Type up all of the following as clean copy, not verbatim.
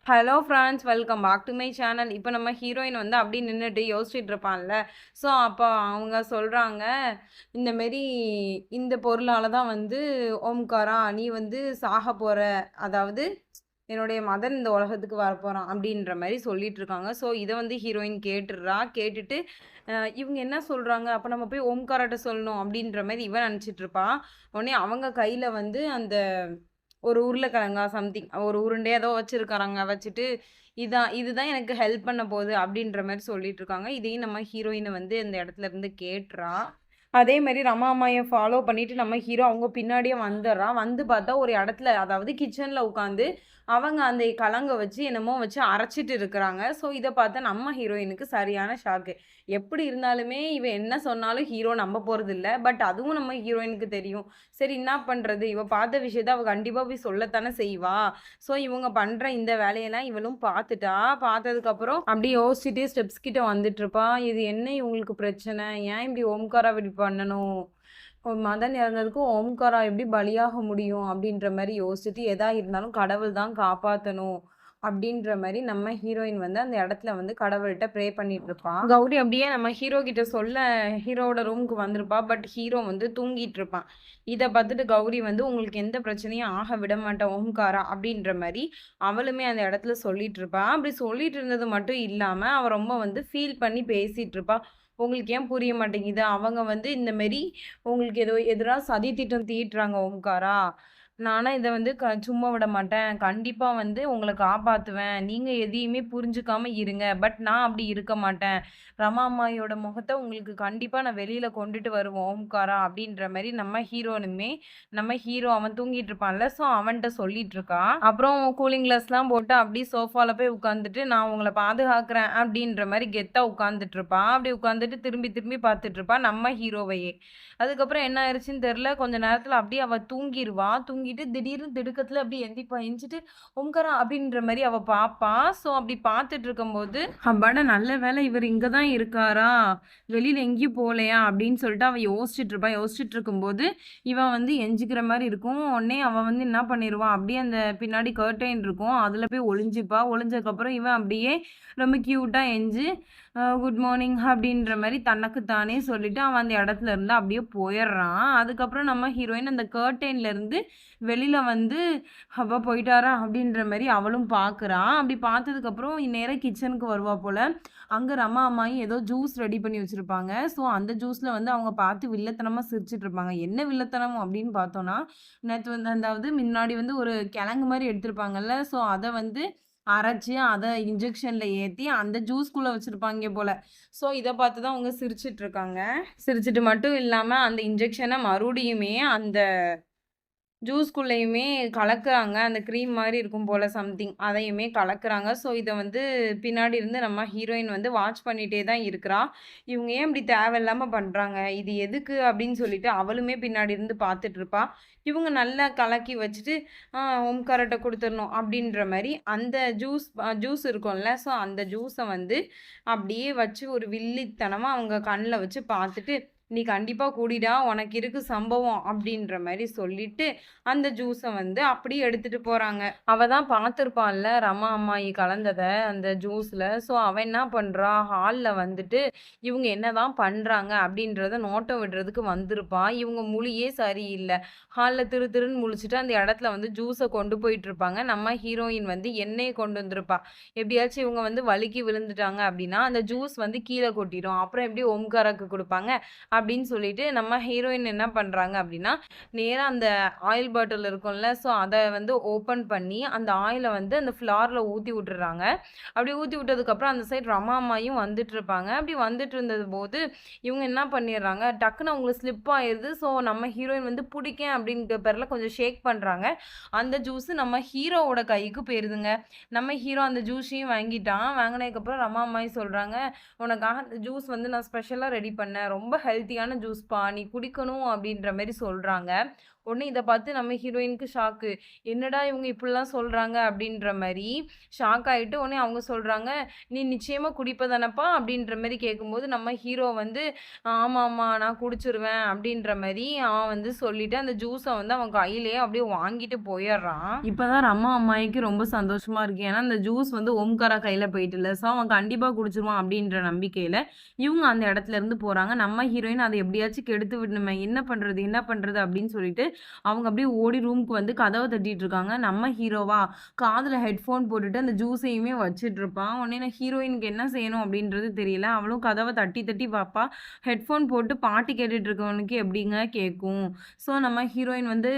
Hello friends, welcome back to my channel. இப்போ நம்ம heroine வந்து அப்படியே நின்றுட்டு யோசிச்சுட்டு இருப்பான்ல. ஸோ அப்போ அவங்க சொல்கிறாங்க, இந்தமாரி இந்த பொருளால் தான் வந்து ஓம்காரா நீ வந்து சாக போகிற, அதாவது என்னுடைய மதன் இந்த உலகத்துக்கு வரப்போகிறான் அப்படின்ற மாதிரி சொல்லிட்டு இருக்காங்க. ஸோ இதை வந்து ஹீரோயின் கேட்டுடுறா. கேட்டுட்டு இவங்க என்ன சொல்கிறாங்க, அப்போ நம்ம போய் ஓம்காராட்ட சொல்லணும் அப்படின்ற மாதிரி இவன் நினச்சிட்டு இருப்பா. உடனே அவங்க கையில் வந்து அந்த ஒரு உருளைக்கிழங்கா சம்திங் ஒரு உருண்டை ஏதோ வச்சிருக்காங்க. வச்சுட்டு இதுதான் எனக்கு ஹெல்ப் பண்ண போகுது அப்படின்ற மாதிரி சொல்லிட்டு இருக்காங்க. இதையும் நம்ம ஹீரோயினை வந்து இந்த இடத்துல இருந்து கேட்டுறா. அதே மாதிரி ரமா அம்மாயை ஃபாலோ பண்ணிட்டு நம்ம ஹீரோ அவங்க பின்னாடியே வந்துடுறான். வந்து பார்த்தா ஒரு இடத்துல, அதாவது கிச்சனில் உட்காந்து அவங்க அந்த கலங்க வச்சு என்னமோ வச்சு அரைச்சிட்டு இருக்கிறாங்க. ஸோ இதை பார்த்தா நம்ம ஹீரோயினுக்கு சரியான ஷாக்கு. எப்படி இருந்தாலுமே இவன் என்ன சொன்னாலும் ஹீரோ நம்ப போகிறது இல்லை. பட் அதுவும் நம்ம ஹீரோயினுக்கு தெரியும். சரி என்ன பண்ணுறது, இவ பார்த்த விஷயத்த அவள் கண்டிப்பாக போய் சொல்லத்தானே செய்வா. ஸோ இவங்க பண்ணுற இந்த வேலையெல்லாம் இவளும் பார்த்துட்டா. பார்த்ததுக்கப்புறம் அப்படி யோசிச்சுட்டே ஸ்டெப்ஸ் கிட்ட வந்துட்டுருப்பா. இது என்ன இவங்களுக்கு பிரச்சனை, ஏன் இப்படி ஓம்காரா இப்படி பண்ணணும், மதன் இறந்ததுக்கும் ஓம்காரா எப்படி பலியாக முடியும் அப்படின்ற மாதிரி யோசிச்சுட்டு எதா இருந்தாலும் கடவுள் தான் காப்பாற்றணும் அப்படின்ற மாதிரி நம்ம ஹீரோயின் வந்து அந்த இடத்துல வந்து கடவுள்கிட்ட ப்ரே பண்ணிட்டு இருப்பான். கௌரி அப்படியே நம்ம ஹீரோ கிட்ட சொல்ல ஹீரோட ரூமுக்கு வந்திருப்பா. பட் ஹீரோ வந்து தூங்கிட்டு இருப்பான். இதை பார்த்துட்டு கௌரி வந்து உங்களுக்கு எந்த பிரச்சனையும் ஆக விட மாட்டேன் ஓம்காரா அப்படின்ற மாதிரி அவளுமே அந்த இடத்துல சொல்லிட்டு இருப்பா. அப்படி சொல்லிட்டு இருந்தது மட்டும் இல்லாம அவ ரொம்ப வந்து ஃபீல் பண்ணி பேசிட்டு இருப்பா. உங்களுக்கு ஏன் புரிய மாட்டேங்குது, அவங்க வந்து இந்த மாரி உங்களுக்கு ஏதோ எதிராக சதி திட்டம் தீட்டுறாங்க ஓம்காரா. நானா இதை வந்து சும்மா விட மாட்டேன். கண்டிப்பா வந்து உங்களை காப்பாத்துவேன். நீங்க எதையுமே புரிஞ்சுக்காம இருங்க. பட் நான் அப்படி இருக்க மாட்டேன். ரமா அம்மாயியோட முகத்தை உங்களுக்கு கண்டிப்பா நான் வெளியில கொண்டுட்டு வருவோம் ஓம்காரா அப்படின்ற மாதிரி நம்ம ஹீரோனுமே நம்ம ஹீரோ அவன் தூங்கிட்டு இருப்பான்ல. ஸோ அவன்கிட்ட சொல்லிட்டு இருக்கா. அப்புறம் கூலிங் கிளாஸ்லாம் போட்டு அப்படியே சோஃபால போய் உட்காந்துட்டு நான் உங்களை பாதுகாக்கிறேன் அப்படின்ற மாதிரி கெத்தா உட்காந்துட்டு இருப்பா. அப்படி உட்காந்துட்டு திரும்பி திரும்பி பார்த்துட்டு இருப்பா நம்ம ஹீரோவையே. அதுக்கப்புறம் என்ன ஆயிடுச்சுன்னு தெரியல. கொஞ்ச நேரத்துல அப்படியே அவ தூங்கிடுவா. தூங்கிட்டு திடீர்னு திடுக்கத்துல அப்படியே எந்திப்பா. எந்திச்சிட்டு ஓம்காரா அப்படின்ற மாதிரி அவ பாப்பா. ஸோ அப்படி பார்த்துட்டு இருக்கும்போது அப்பாடா நல்ல வேலை இவர் இங்கே தான் இருக்காரா, வெளியில எங்கேயும் போகலையா அப்படின்னு சொல்லிட்டு அவ யோசிச்சுட்டு இருப்பா. யோசிச்சுட்டு இருக்கும்போது இவன் வந்து எஞ்சிக்கிற மாதிரி இருக்கும். உடனே அவன் வந்து என்ன பண்ணிடுவான், அப்படியே அந்த பின்னாடி கர்டைன் இருக்கும் அதில் போய் ஒளிஞ்சிப்பா. ஒளிஞ்சதுக்கப்புறம் இவன் அப்படியே ரொம்ப க்யூட்டாக எஞ்சி குட் மார்னிங் அப்படின்ற மாதிரி தனக்கு தானே சொல்லிட்டு அவன் அந்த இடத்துல இருந்து அப்படியே போயிடுறான். அதுக்கப்புறம் நம்ம ஹீரோயின் அந்த கர்டைன்ல இருந்து வெளியில வந்து அவ போயிட்டாரா அப்படின்ற மாதிரி அவளும் பார்க்குறான். அப்படி பார்த்ததுக்கப்புறம் நேராக கிச்சனுக்கு வருவா போல. அங்கே ரமா அம்மாயும் ஏதோ ஜூஸ் ரெடி பண்ணி வச்சுருப்பாங்க. ஸோ அந்த ஜூஸில் வந்து அவங்க பார்த்து வில்லத்தனமாக சிரிச்சிட்டு இருப்பாங்க. என்ன வில்லத்தனம் அப்படின்னு பார்த்தோன்னா, நேற்று வந்து அதாவது முன்னாடி வந்து ஒரு கிழங்கு மாதிரி எடுத்திருப்பாங்கல்ல. ஸோ அதை வந்து அரைச்சு அதை இன்ஜெக்ஷன்ல ஏற்றி அந்த ஜூஸ்குள்ளே வச்சுருப்பாங்க போல. ஸோ இதை பார்த்து தான் அவங்க சிரிச்சிட்டு இருக்காங்க. சிரிச்சிட்டு மட்டும் இல்லாமல் அந்த இன்ஜெக்ஷனை மறுபடியுமே அந்த ஜூஸ்குள்ளேயுமே கலக்குறாங்க. அந்த க்ரீம் மாதிரி இருக்கும் போல் சம்திங். அதையுமே கலக்குறாங்க. ஸோ இதை வந்து பின்னாடி இருந்து நம்ம ஹீரோயின் வந்து வாட்ச் பண்ணிகிட்டே தான் இருக்கிறா. இவங்க ஏன் இப்படி தேவையில்லாமல் பண்ணுறாங்க, இது எதுக்கு அப்படின்னு சொல்லிட்டு அவளுமே பின்னாடி இருந்து பார்த்துட்ருப்பா. இவங்க நல்லா கலக்கி வச்சுட்டு ஓம்கார்ட்ட கொடுத்துடணும் அப்படின்ற மாதிரி அந்த ஜூஸ் இருக்கும்ல. ஸோ அந்த ஜூஸை வந்து அப்படியே வச்சு ஒரு வில்லித்தனமாக அவங்க கண்ணில் வச்சு பார்த்துட்டு நீ கண்டிப்பாக கூடிடா, உனக்கு இருக்கு சம்பவம் அப்படின்ற மாதிரி சொல்லிட்டு அந்த ஜூஸை வந்து அப்படியே எடுத்துட்டு போகிறாங்க. அவள் தான் பார்த்துருப்பாள்ல ரமா அம்மாயி கலந்ததை அந்த ஜூஸில். ஸோ அவன் என்ன பண்ணுறா, ஹாலில் வந்துட்டு இவங்க என்ன தான் பண்ணுறாங்க அப்படின்றத நோட்டம் விடுறதுக்கு வந்திருப்பா. இவங்க மொழியே சரியில்லை. ஹாலில் திரு திருன்னு முழிச்சிட்டு அந்த இடத்துல வந்து ஜூஸை கொண்டு போயிட்டு இருப்பாங்க. நம்ம ஹீரோயின் வந்து எண்ணெயை கொண்டு வந்திருப்பா. எப்படியாச்சும் இவங்க வந்து வழுக்கி விழுந்துட்டாங்க அப்படின்னா அந்த ஜூஸ் வந்து கீழே கொட்டிடும். அப்புறம் எப்படி ஓம்காராக்கு கொடுப்பாங்க அப்படின்னு சொல்லிட்டு நம்ம ஹீரோயின் என்ன பண்ணுறாங்க அப்படின்னா, நேராக அந்த ஆயில் பாட்டில் இருக்கும்ல. ஸோ அதை வந்து ஓப்பன் பண்ணி அந்த ஆயிலை வந்து அந்த ஃப்ளாரில் ஊற்றி விட்டுறாங்க. அப்படி ஊற்றி விட்டதுக்கப்புறம் அந்த சைடு ரமா அம்மாயும் வந்துட்டு இருப்பாங்க. அப்படி வந்துட்டு இருந்தது போது இவங்க என்ன பண்ணிடுறாங்க, டக்குன்னு அவங்களுக்கு ஸ்லிப் ஆயிடுது. ஸோ நம்ம ஹீரோயின் வந்து பிடிக்கேன் அப்படின்ற பேரில் கொஞ்சம் ஷேக் பண்ணுறாங்க. அந்த ஜூஸு நம்ம ஹீரோவோட கைக்கு போயிருதுங்க. நம்ம ஹீரோ அந்த ஜூஸையும் வாங்கிட்டான். வாங்கினதுக்கப்புறம் ரமா அம்மாயும் சொல்கிறாங்க, உனக்காக அந்த ஜூஸ் வந்து நான் ஸ்பெஷலாக ரெடி பண்ணேன், ரொம்ப ஹெல்த்தியான ஜூஸ்ப்பா, நீ குடிக்கணும் அப்படின்ற மாதிரி சொல்கிறாங்க. உடனே இத பார்த்து நம்ம ஹீரோயினுக்கு ஷாக்கு. என்னடா இவங்க இப்படிலாம் சொல்றாங்க அப்படின்ற மாரி ஷாக் ஆயிட்டு, உடனே அவங்க சொல்றாங்க, "நீ நிச்சயமா குடிப்ப தானப்பா?" அப்படின்ற மாரி கேட்கும்போது, நம்ம ஹீரோ வந்து, "ஆமாமா நான் குடிச்சுருவேன்" அப்படின்ற மாரி அவன் வந்து சொல்லிட்டு, அந்த ஜூஸ வந்து அவன் கையிலேயே அப்படியே வாங்கிட்டு போயிர்றான். இப்பதான் ரமா அம்மாயிக்கு ரொம்ப சந்தோஷமா இருக்கு. ஏன்னா, அந்த ஜூஸ் வந்து ஓம்காரா கையில போயிட்டுல்ல. ஸோ, அவன் கண்டிப்பா குடிச்சுருவான் அப்படின்ற நம்பிக்கையில, இவங்க அந்த இடத்துல இருந்து போறாங்க. நம்ம ஹீரோயின் அத எப்படியாச்சும் கெடுத்து விடணுமே, என்ன பண்றது? என்ன பண்றது? அப்படின்னு சொல்லிட்டு, அவங்க அப்படியே ஓடி ரூமுக்கு வந்து கதவ தட்டிட்டு இருக்காங்க. நம்ம ஹீரோவா, காதுல ஹெட்ஃபோன் போட்டுட்டு அந்த ஜூஸையுமே வச்சுட்டு இருப்பான். உடனே நான் ஹீரோயினுக்கு என்ன செய்யணும் அப்படின்றது தெரியல. அவளும் கதவ தட்டி தட்டி பார்ப்பா. ஹெட்ஃபோன் போட்டு பாட்டு கேட்டுட்டு இருக்கவனுக்கு எப்படிங்க கேட்கும்? ஸோ நம்ம ஹீரோயின் வந்து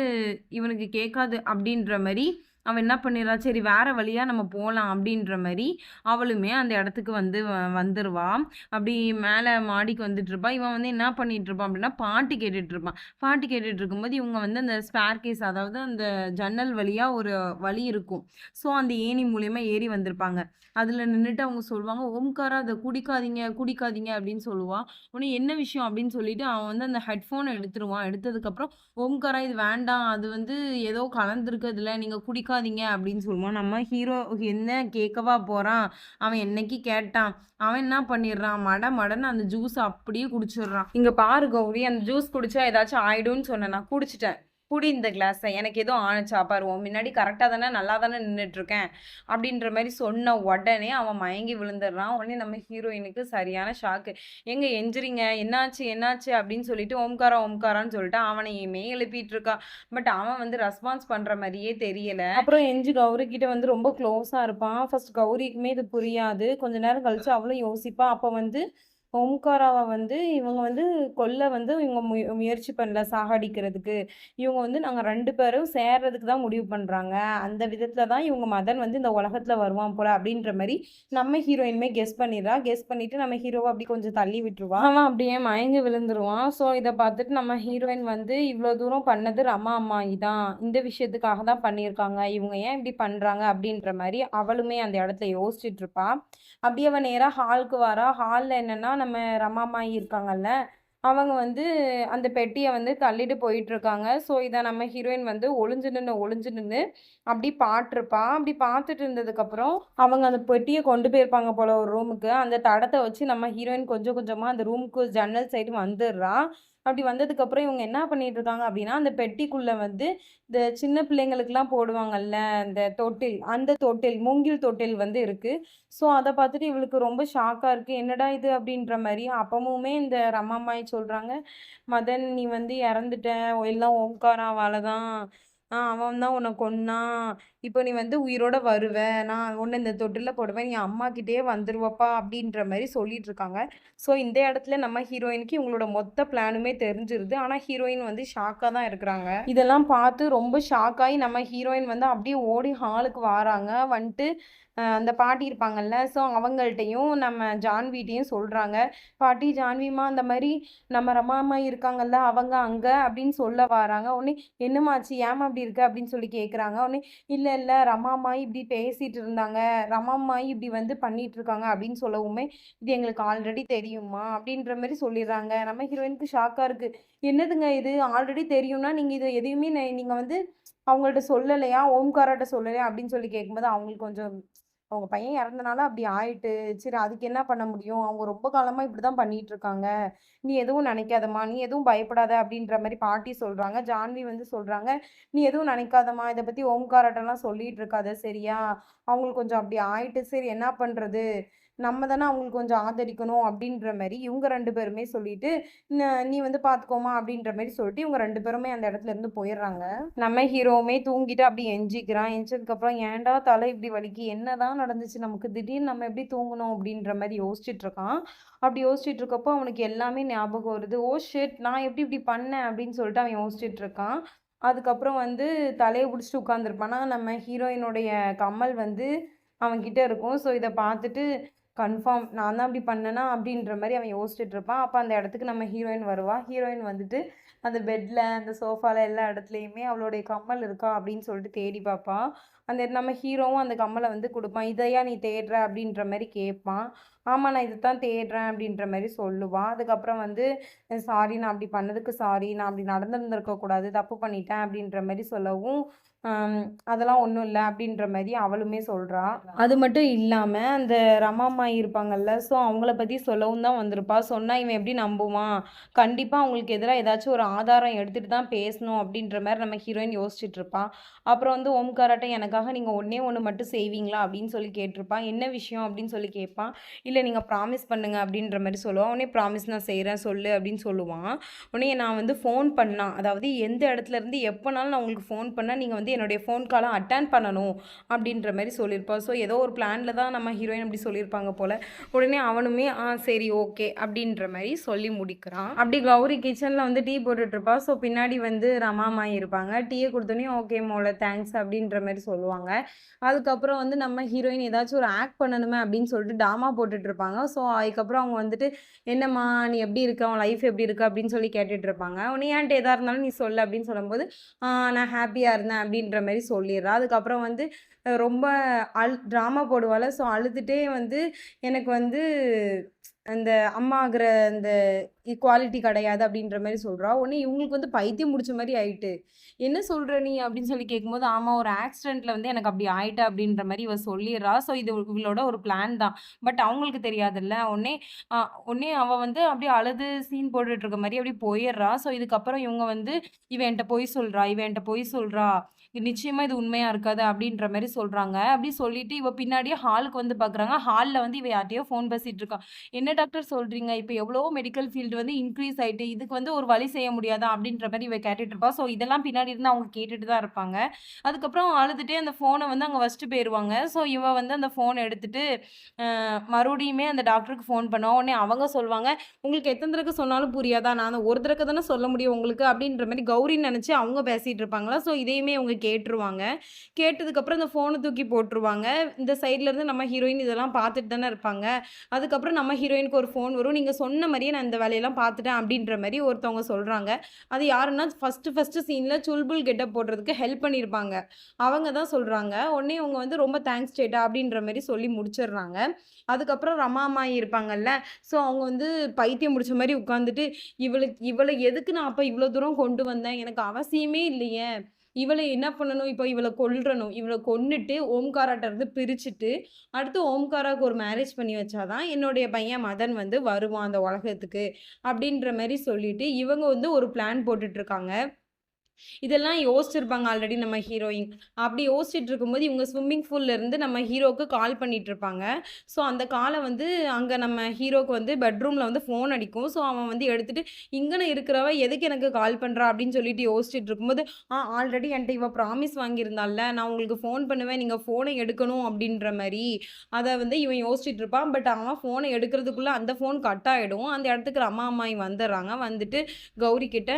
இவனுக்கு கேட்காது அப்படின்ற மாரி அவன் என்ன பண்ணிடுறா, சரி வேற வழியா நம்ம போலாம் அப்படின்ற மாரி அவளுமே அந்த இடத்துக்கு வந்து வந்துருவா. அப்படி மேல மாடிக்கு வந்துட்டுருப்பா. இவன் வந்து என்ன பண்ணிட்டுருப்பான் அப்படின்னா, பாட்டு கேட்டுட்டுருப்பான். பாட்டு கேட்டுட்டு இருக்கும்போது இவங்க வந்து அந்த ஸ்பேர்கேஸ் அதாவது அந்த ஜன்னல் வழியா ஒரு வழி இருக்கும். ஸோ அந்த ஏணி மூலியமா ஏறி வந்திருப்பாங்க. அதில நின்னுட்டு அவங்க சொல்லுவாங்க, "ஓம்காரா அத குடிக்காதீங்க, குடிக்காதீங்க" அப்படின்னு சொல்லுவா. உடனே என்ன விஷயம் அப்படின்னு சொல்லிட்டு அவன் வந்து அந்த ஹெட்ஃபோன எடுத்துருவான். எடுத்ததுக்கப்புறம், "ஓம்காரா இது வேண்டாம். அது வந்து ஏதோ கலந்திருக்கு அதுல. நீங்க குடிக்காதீங்க" அப்படின்னு சொல்லுவான். நம்ம ஹீரோ என்ன கேட்கவா போறான்? அவன் என்னைக்கு கேட்டான்? அவன் என்ன பண்ணிடுறான், மடன்னு அந்த ஜூஸ அப்படியே குடிச்சிடுறான். "இங்க பாரு கௌரி, அந்த ஜூஸ் குடிச்சா ஏதாச்சும் ஆயிடும்னு சொன்னேனா, குடிச்சுட்டேன். குடி இந்த கிளாஸ. எனக்கு எதுவும் ஆனுச்சா பாரு, உன் முன்னாடி கரெக்ட்டா தானே நல்லா தானே நின்னுட்டுருக்கேன்." அப்படின்ற மாரி சொன்ன உடனே அவன் மயங்கி விழுந்துடுறான். உடனே நம்ம ஹீரோயினுக்கு சரியான ஷாக்கு. "ஏங்க எந்திரிங்க, என்னாச்சு என்னாச்சு?" அப்படின்னு சொல்லிட்டு ஓம்காரா ஓம்காரான்னு சொல்லிட்டு அவனையுமே எழுப்பிட்டு இருக்கா. பட் அவன் வந்து ரெஸ்பான்ஸ் பண்ற மாரியே தெரியல. அப்புறம் எஞ்சி கௌரி கிட்ட வந்து ரொம்ப க்ளோஸா இருப்பான். ஃபர்ஸ்ட் கௌரிக்குமே இது புரியாது. கொஞ்ச நேரம் கழிச்சு அவளும் யோசிப்பா. அப்ப வந்து ஓம்காராவ வந்து இவங்க வந்து கொல்ல வந்து இவங்க முயற்சி பண்ணல சாகடிக்கிறதுக்கு. இவங்க வந்து நாங்க 2 பேரும் சேர்றதுக்கு தான் முடிவு பண்றாங்க. அந்த விதத்துல தான் இவங்க மதன் வந்து இந்த உலகத்துல வருவான் போல அப்படின்ற மாரி நம்ம ஹீரோயினுமே கெஸ் பண்ணிடுறா. கெஸ் பண்ணிட்டு நம்ம ஹீரோவ அப்படி கொஞ்சம் தள்ளி விட்டுருவா. அவன் அப்படியே மயங்கி விழுந்துருவான். ஸோ இத பார்த்துட்டு நம்ம ஹீரோயின் வந்து இவ்ளோ தூரம் பண்ணது ரமா அம்மாயி தான். இந்த விஷயத்துக்காக தான் பண்ணியிருக்காங்க. இவங்க ஏன் இப்படி பண்றாங்க அப்படின்ற மாரி அவளுமே அந்த இடத்துல யோசிச்சுட்டு இருப்பா. அப்படியே அவ நேரா ஹாலுக்கு வரா. ஹால்ல என்னன்னா, நம்ம ரமாமாயி இருக்காங்கல்ல, அவங்க வந்து அந்த பெட்டிய வந்து தள்ளிட்டு போயிட்டுருக்காங்க. ஸோ, இத நம்ம ஹீரோயின் வந்து ஒளிஞ்சு நின்னு அப்படி பார்த்துருப்பா. அப்படி பார்த்துட்டு இருந்ததுக்கப்புறம், அவங்க அந்த பெட்டிய கொண்டு போயிருப்பாங்க போல ஒரு ரூமுக்கு. அந்த தடத்த வச்சு நம்ம ஹீரோயின் கொஞ்சம் கொஞ்சமா அந்த ரூமுக்கு ஜன்னல் சைடு வந்துர்றா. அப்படி வந்ததுக்கப்புறம் இவங்க என்ன பண்ணிட்டு இருக்காங்க அப்படின்னா, அந்த பெட்டிக்குள்ள வந்து இந்த சின்ன பிள்ளைங்களுக்குலாம் போடுவாங்கல்ல, அந்த தொட்டில், அந்த தொட்டில், மூங்கில் தொட்டில் வந்து இருக்கு. ஸோ, அத பார்த்துட்டு இவளுக்கு ரொம்ப ஷாக்கா இருக்கு. "என்னடா இது?" அப்படின்ற மாரி. அப்பமுமே இந்த ரமாமாயி சொல்றாங்க, "மதன் நீ வந்து இறந்துட்ட. எல்லாம் ஓம்காராவால தான். அவன் தான் உன்ன கொன்னான். இப்போ நீ வந்து உயிரோட வருவ. நான் உன்ன இந்த தொட்டில்ல போடுவேன். நீ அம்மாகிட்டயே வந்துருவப்பா" அப்படின்ற மாரி சொல்லிட்டு இருக்காங்க. ஸோ, இந்த இடத்துல நம்ம ஹீரோயினுக்கு இவங்களோட மொத்த பிளானுமே தெரிஞ்சிருது. ஆனா, ஹீரோயின் வந்து ஷாக்கா தான் இருக்கிறாங்க. இதெல்லாம் பார்த்து ரொம்ப ஷாக் ஆயி நம்ம ஹீரோயின் வந்து அப்படியே ஓடி ஹாலுக்கு வாராங்க. வந்துட்டு அந்த பாட்டி இருப்பாங்கல்ல, ஸோ அவங்கள்ட்டயும் நம்ம ஜான்விட்டயும் சொல்றாங்க. "பாட்டி ஜான்விம்மா இந்த மாரி நம்ம ரமாம்மா இருக்காங்கல்ல, அவங்க அங்க" அப்படின்னு சொல்ல வராங்க. உடனே "என்னம்மா ஆச்சு? ஏம்மா இப்படி இருக்க?" அப்படின்னு சொல்லி கேட்குறாங்க. உடனே "இல்ல, இல்ல ரமாம்மாயி இப்படி பேசிட்டு இருந்தாங்க. ரமாம்மாயி இப்படி வந்து பண்ணிட்டு இருக்காங்க" அப்படின்னு சொல்லவுமே, "இது எங்களுக்கு ஆல்ரெடி தெரியும்மா" அப்படின்ற மாரி சொல்லிடுறாங்க. நம்ம ஹீரோயினுக்கு ஷாக்கா இருக்கு. "என்னதுங்க இது? ஆல்ரெடி தெரியும்னா, நீங்க இத எதையுமே நீங்க வந்து அவங்கள்ட்ட சொல்லலையா? ஓம்காராட்ட சொல்லலையா?" அப்படின்னு சொல்லி கேட்கும்போது, அவங்களுக்கு கொஞ்சம் அவங்க பையன் இறந்தனால அப்படி ஆயிட்டு. சரி அதுக்கு என்ன பண்ண முடியும்? அவங்க ரொம்ப காலமா இப்படிதான் பண்ணிட்டு இருக்காங்க. "நீ எதுவும் நினைக்காதம்மா, நீ எதுவும் பயப்படாத" அப்படின்ற மாரி பாட்டி சொல்றாங்க. ஜான்வி வந்து சொல்றாங்க, "நீ எதுவும் நினைக்காதம்மா, இத பத்தி ஓம்காராட்டலாம் சொல்லிட்டு இருக்காத சரியா? அவங்களுக்கு கொஞ்சம் அப்படி ஆயிட்டு. சரி என்ன பண்றது? நம்ம தானே அவங்களுக்கு கொஞ்சம் ஆதரிக்கணும்" அப்படின்ற மாரி இவங்க 2 பேருமே சொல்லிட்டு, நீ வந்து பார்த்துக்கோமா" அப்படின்ற மாரி சொல்லிட்டு இவங்க 2 பேருமே அந்த இடத்துல இருந்து போயிர்றாங்க. நம்ம ஹீரோவுமே தூங்கிட்டு அப்படியே எந்திரிக்கிறான். எந்திரிச்சதுக்கப்புறம் ஏன்டா தலை இப்படி வலிக்கு? என்னதான் நடந்துச்சு நமக்கு? திடீர்னு நம்ம எப்படி தூங்குனோம்? அப்படின்ற மாரி யோசிச்சுட்டு இருக்கான். அப்படி யோசிச்சுட்டு இருக்கப்போ அவனுக்கு எல்லாமே ஞாபகம் வருது. "Oh shit! நான் எப்படி இப்படி பண்ணேன்?" அப்படின்னு சொல்லிட்டு அவன் யோசிச்சுட்டு இருக்கான். அதுக்கப்புறம் வந்து தலைய புடிச்சுட்டு உட்காந்துருப்பானா, நம்ம ஹீரோயினுடைய கம்மல் வந்து அவன்கிட்ட இருக்கும். ஸோ இத பார்த்துட்டு கன்ஃபார்ம் நான் தான் இப்படி பண்ணேனா? அப்படின்ற மாரி அவன் யோசிச்சுட்டு இருப்பான். அப்ப அந்த இடத்துக்கு நம்ம ஹீரோயின் வருவா. ஹீரோயின் வந்துட்டு அந்த பெட்ல, அந்த சோஃபால எல்லா இடத்துலயுமே அவளுடைய கம்மல் இருக்கா அப்படின்னு சொல்லிட்டு தேடி பார்ப்பா. அந்த நம்ம ஹீரோவும் அந்த கம்மலை வந்து கொடுப்பான். இதையா நீ தேடுற அப்படின்ற மாதிரி கேட்பான். ஆமாம் நான் இதை தான் தேடுறேன் அப்படின்ற மாதிரி சொல்லுவான். அதுக்கப்புறம் வந்து சாரி நான் அப்படி பண்ணதுக்கு சாரி, நான் அப்படி நடந்திருந்திருக்க கூடாது, தப்பு பண்ணிட்டேன் அப்படின்ற மாதிரி சொல்லவும் அதெல்லாம் ஒன்றும் இல்லை அப்படின்ற மாதிரி அவளுமே சொல்கிறா. அது மட்டும் இல்லாமல் அந்த ரமாமாயி இருப்பாங்கல்ல, ஸோ அவங்கள பற்றி சொல்லவும் தான் வந்திருப்பா. சொன்னால் இவன் எப்படி நம்புவான், கண்டிப்பாக அவங்களுக்கு எதிராக ஏதாச்சும் ஒரு ஆதாரம் எடுத்துகிட்டு தான் பேசணும் அப்படின்ற மாதிரி நம்ம ஹீரோயின் யோசிச்சுட்டு இருப்பான். அப்புறம் வந்து ஓம்காராட்ட எனக்காக நீங்கள் ஒன்றே ஒன்று மட்டும் செய்வீங்களா அப்படின்னு சொல்லி கேட்டிருப்பான். என்ன விஷயம் அப்படின்னு சொல்லி கேட்பான். இல்லை நீங்கள் ப்ராமிஸ் பண்ணுங்க அப்படின்ற மாதிரி சொல்லுவான். உடனே ப்ராமிஸ் நான் செய்கிறேன் சொல்லு அப்படின்னு சொல்லுவான். உடனே நான் வந்து ஃபோன் பண்ணால், அதாவது எந்த இடத்துல இருந்து எப்போனாலும் நான் உங்களுக்கு ஃபோன் பண்ணால் நீங்கள் வந்து என்னுடைய ஃபோன் காலை அட்டன் பண்ணணும் அப்படின்ற மாதிரி சொல்லியிருப்பான். ஸோ ஏதோ ஒரு பிளானில் தான் நம்ம ஹீரோயின் அப்படி சொல்லியிருப்பாங்க போல். உடனே அவனுமே சரி ஓகே அப்படின்ற மாதிரி சொல்லி முடிக்கிறான். அப்படி கௌரி கிச்சனில் வந்து டீ போட்டுட்ருப்பா. ஸோ பின்னாடி வந்து ரமாமாயி இருப்பாங்க. டீயை கொடுத்தோன்னே ஓகே மோள தேங்க்ஸ் அப்படின்ற மாதிரி சொல்லுவாங்க. அதுக்கப்புறம் வந்து நம்ம ஹீரோயின் ஏதாச்சும் ஒரு ஆக்ட் பண்ணணுமே அப்படின்னு சொல்லிட்டு டாமா போட்டுட்ருப்பாங்க. ஸோ அதுக்கப்புறம் அவங்க வந்துட்டு என்னம்மா நீ எப்படி இருக்க, உன் லைஃப் எப்படி இருக்கு அப்படின்னு சொல்லி கேட்டுட்டு இருப்பாங்க. உடனே ஏன்ட்டு எதாக இருந்தாலும் நீ சொல்லு அப்படின்னு சொல்லும்போது நான் ஹாப்பியாக இருந்தேன் அப்படின்ற மாதிரி சொல்லிடுறா. அதுக்கப்புறம் வந்து ரொம்ப ட்ராமா போடுவாள். ஸோ அழுதுகிட்டே வந்து எனக்கு வந்து அந்த அம்மா ஆகிற அந்த குவாலிட்டி கிடையாது அப்படின்ற மாதிரி சொல்கிறா. உடனே இவங்களுக்கு வந்து பைத்தியம் முடிச்ச மாதிரி ஆயிட்டு, என்ன சொல்கிற நீ அப்படின்னு சொல்லி கேட்கும்போது, ஆமாம் ஒரு ஆக்சிடெண்ட்டில் வந்து எனக்கு அப்படி ஆயிட்டா அப்படின்ற மாதிரி இவ சொல்லிடுறா. ஸோ இது இவளோட ஒரு பிளான் தான். பட் அவங்களுக்கு தெரியாதுல்ல. உடனே அவள் வந்து அப்படியே அழுது சீன் போட்டுட்டு இருக்க மாதிரி அப்படியே போயிடுறா. ஸோ இதுக்கப்புறம் இவங்க வந்து இவன் என்கிட்ட பொய் சொல்கிறா, நிச்சயமா இது உண்மையா இருக்காது அப்படின்ற மாதிரி சொல்றாங்க. அப்படி சொல்லிட்டு இவ பின்னாடியே ஹாலுக்கு வந்து பார்க்குறாங்க. ஹாலில் வந்து இவ யார்ட்டையோ ஃபோன் பேசிட்டு இருக்கா. என்ன டாக்டர் சொல்றீங்க, இப்போ எவ்வளவோ மெடிக்கல் ஃபீல்டு வந்து இன்க்ரீஸ் ஆயிட்டு, இதுக்கு வந்து ஒரு வழி செய்ய முடியாதா அப்படின்ற மாதிரி இவ கேட்டுட்டு இருப்பா. ஸோ இதெல்லாம் பின்னாடி இருந்து அவங்க கேட்டுட்டு தான் இருப்பாங்க. அதுக்கப்புறம் அழுதுட்டே அந்த ஃபோனை வந்து அங்கே வச்சுட்டு போயிடுவாங்க. ஸோ இவ வந்து அந்த ஃபோன் எடுத்துட்டு மறுபடியுமே அந்த டாக்டருக்கு ஃபோன் பண்ணுவா. உடனே அவங்க சொல்லுவாங்க, உங்களுக்கு எத்தனை தடவை சொன்னாலும் புரியாதா, நான் ஒரு தடவை தானே சொல்ல முடியும் உங்களுக்கு அப்படின்ற மாதிரி கௌரின்னு நினச்சி அவங்க பேசிட்டு இருப்பாங்களா. ஸோ இதையுமே அவங்க கேட்டுருவாங்க. கேட்டதுக்கப்புறம் இந்த ஃபோனை தூக்கி போட்டுருவாங்க. இந்த சைட்ல இருந்து நம்ம ஹீரோயின் இதெல்லாம் பார்த்துட்டு தானே இருப்பாங்க. அதுக்கப்புறம் நம்ம ஹீரோயினுக்கு ஒரு ஃபோன் வரும். நீங்க சொன்ன மாரியே நான் இந்த வேலையெல்லாம் பார்த்துட்டேன் அப்படின்ற மாரி ஒருத்தவங்க சொல்றாங்க. அது யாருன்னா ஃபர்ஸ்ட் சீன்ல சுல்புல் கெட்டப் போடுறதுக்கு ஹெல்ப் பண்ணியிருப்பாங்க. அவங்க தான் சொல்றாங்க. உடனே இவங்க வந்து ரொம்ப தேங்க்ஸ் சேட்டா அப்படின்ற மாரி சொல்லி முடிச்சிடுறாங்க. அதுக்கப்புறம் ரமா அம்மாயி இருப்பாங்கல்ல. ஸோ அவங்க வந்து பைத்தியம் முடிச்ச மாரி உட்காந்துட்டு, இவள எதுக்கு நான் அப்ப இவ்வளோ தூரம் கொண்டு வந்தேன்? எனக்கு அவசியமே இல்லையே! இவள என்ன பண்ணணும்? இப்போ இவள கொல்றணும். இவள கொன்னுட்டு ஓம்காராட்ட இருந்து பிரிச்சுட்டு, அடுத்து ஓம்காராவுக்கு ஒரு மேரேஜ் பண்ணி வச்சா தான் என்னுடைய பையன் மதன் வந்து வருவான் அந்த உலகத்துக்கு. அப்படின்ற மாரி சொல்லிட்டு, இவங்க வந்து ஒரு பிளான் போட்டுட்டு இருக்காங்க. இதெல்லாம் யோசிச்சிருப்பாங்க ஆல்ரெடி நம்ம ஹீரோயின். அப்படி யோசிச்சுட்டு இருக்கும்போது இவங்க ஸ்விம்மிங் பூல்ல இருந்து நம்ம ஹீரோக்கு கால் பண்ணிட்டு இருப்பாங்க. ஸோ அந்த கால வந்து அங்க நம்ம ஹீரோக்கு வந்து பெட்ரூம்ல வந்து ஃபோன் அடிக்கும். ஸோ அவன் வந்து எடுத்துட்டு, இங்கன இருக்கிறவ எதுக்கு எனக்கு கால் பண்றா அப்படின்னு சொல்லிட்டு யோசிச்சுட்டு இருக்கும்போது, ஆல்ரெடி என்ட்ட இவ ப்ராமிஸ் வாங்கியிருந்தால்ல, நான் உங்களுக்கு ஃபோன் பண்ணுவேன், நீங்க ஃபோனை எடுக்கணும் அப்படின்ற மாரி. அத வந்து இவன் யோசிச்சுட்டு இருப்பான். பட் அவன் ஃபோனை எடுக்கிறதுக்குள்ள அந்த ஃபோன் கட் ஆயிடும். அந்த இடத்துக்கு ரமா அம்மாயி வந்துடுறாங்க. வந்துட்டு கௌரி கிட்ட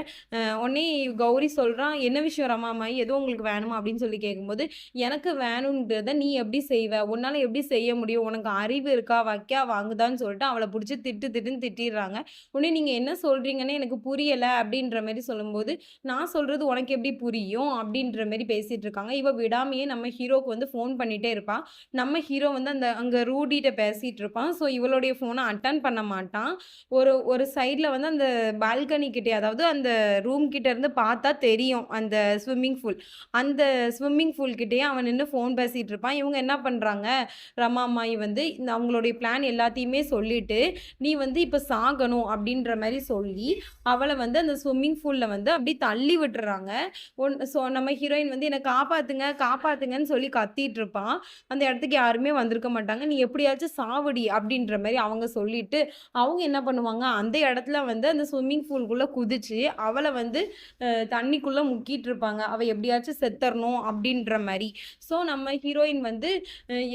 உடனே கௌரி சொல்றான், "என்ன விஷயம் ரமாமாயி? ஏதோ உங்களுக்கு வேணுமா?" அப்படின்னு சொல்லி கேட்கும்போது, "எனக்கு வேணும்ன்றத நீ எப்படி செய்வ? உன்னால எப்படி செய்ய முடியும்? உனக்கு அறிவு இருக்கா? வைக்கா வாங்குதான்னு" சொல்லிட்டு அவள புடிச்சு திட்டுன்னு திட்டிர்றாங்க. உடனே "நீங்க என்ன சொல்றீங்கன்னு எனக்கு புரியல" அப்படின்ற மாரி சொல்லும்போது, "நான் சொல்றது உனக்கு எப்படி புரியும்?" அப்படின்ற மாரி பேசிட்டு இருக்காங்க. இவ விடாமயே நம்ம ஹீரோக்கு வந்து ஃபோன் பண்ணிட்டே இருப்பா. நம்ம ஹீரோ வந்து அங்க ரூடிட்ட பேசிட்டு இருப்பான். ஸோ இவளுடைய ஃபோன அட்டெண்ட் பண்ண மாட்டான். ஒரு சைட்ல வந்து அந்த பால்கனி கிட்டே, அதாவது அந்த ரூம் கிட்ட இருந்து பார்த்தா தெரியும் அந்த ஸ்விம்மிங் பூல். அந்த ஸ்விம்மிங் பூல் கிட்டயே அவன் நின்னு ஃபோன் பேசிட்டு இருப்பான். இவங்க என்ன பண்றாங்க, ரமா அம்மாயி வந்து அவங்களுடைய பிளான் எல்லாத்தையுமே சொல்லிட்டு, "நீ வந்து இப்ப சாகணும்" அப்படின்ற மாரி சொல்லி, அவள வந்து அந்த ஸ்விம்மிங் பூல்ல வந்து அப்படியே தள்ளி விட்டுர்றாங்க. ஸோ நம்ம ஹீரோயின் வந்து "என்ன காப்பாத்துங்க, காப்பாத்துங்கன்னு" சொல்லி கத்திட்டு இருப்பான். அந்த இடத்துக்கு யாருமே வந்திருக்க மாட்டாங்க. "நீ எப்படியாச்சும் சாவுடி" அப்படின்ற மாரி அவங்க சொல்லிட்டு, அவங்க என்ன பண்ணுவாங்க, அந்த இடத்துல வந்து அந்த ஸ்விம்மிங் பூல்குள்ள குதிச்சு, அவள வந்து தண்ணிக்குள்ள முக்கிட்டு இருப்பாங்க. அவ எப்படியாச்சும் செத்தரணும் அப்படின்ற மாரி. ஸோ நம்ம ஹீரோயின் வந்து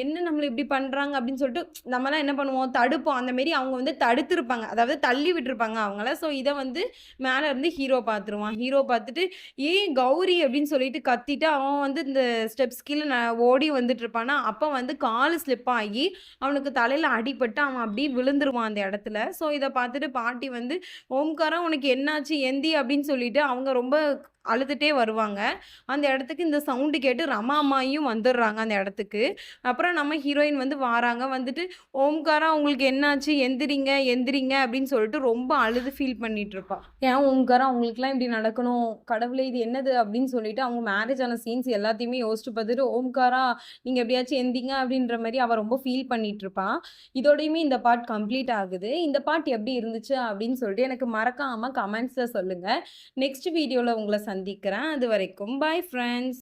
என்ன நம்மள இப்படி பண்றாங்க அப்படின்னு சொல்லிட்டு நம்மலாம் என்ன பண்ணுவோம், தடுப்போம். அந்த மாரி அவங்க வந்து தடுத்திருப்பாங்க. அதாவது தள்ளி விட்டுருப்பாங்க அவங்கள. ஸோ இத வந்து மேல இருந்து ஹீரோ பார்த்துருவான். ஹீரோ பார்த்துட்டு, "ஏய் கௌரி" அப்படின்னு சொல்லிட்டு கத்திட்டு அவன் வந்து இந்த ஸ்டெப்ஸ் கீழ ஓடி வந்துட்டு இருப்பானா, அப்ப வந்து காலு ஸ்லிப் ஆகி அவனுக்கு தலையில அடிபட்டு அவன் அப்படியே விழுந்துருவான் அந்த இடத்துல. ஸோ இத பார்த்துட்டு பாட்டி வந்து, "ஓம்காரா உனக்கு என்னாச்சு? எந்தி" அப்படின்னு சொல்லிட்டு அவங்க ரொம்ப அழுதுட்டே வருவாங்க. அந்த இடத்துக்கு இந்த சவுண்டு கேட்டு ரமா அம்மாயும் வந்துடுறாங்க அந்த இடத்துக்கு. அப்புறம் நம்ம ஹீரோயின் வந்து வாராங்க. வந்துட்டு, "ஓம்காரா உங்களுக்கு என்னாச்சு? எந்திரிங்க, எந்திரிங்க" அப்படின்னு சொல்லிட்டு ரொம்ப அழுது ஃபீல் பண்ணிட்டு இருப்பா. "ஏன் ஓம்காரா உங்களுக்குலாம் இப்படி நடக்கணும்? கடவுளே இது என்னது?" அப்படின்னு சொல்லிட்டு அவங்க மேரேஜ் ஆன சீன்ஸ் எல்லாத்தையுமே யோசிச்சு பார்த்துட்டு, "ஓம்காரா நீங்க எப்படியாச்சும் எந்திங்க" அப்படின்ற மாரி அவ ரொம்ப ஃபீல் பண்ணிட்டு இருப்பா. இதோடையுமே இந்த பார்ட் கம்ப்ளீட் ஆகுது. இந்த பார்ட் எப்படி இருந்துச்சு அப்படின்னு சொல்லிட்டு எனக்கு மறக்காம கமெண்ட்ஸ்ல சொல்லுங்க. நெக்ஸ்ட் வீடியோல உங்கள சந்திக்கிறேன். அதுவரைக்கும் பாய் ஃபிரெண்ட்ஸ்.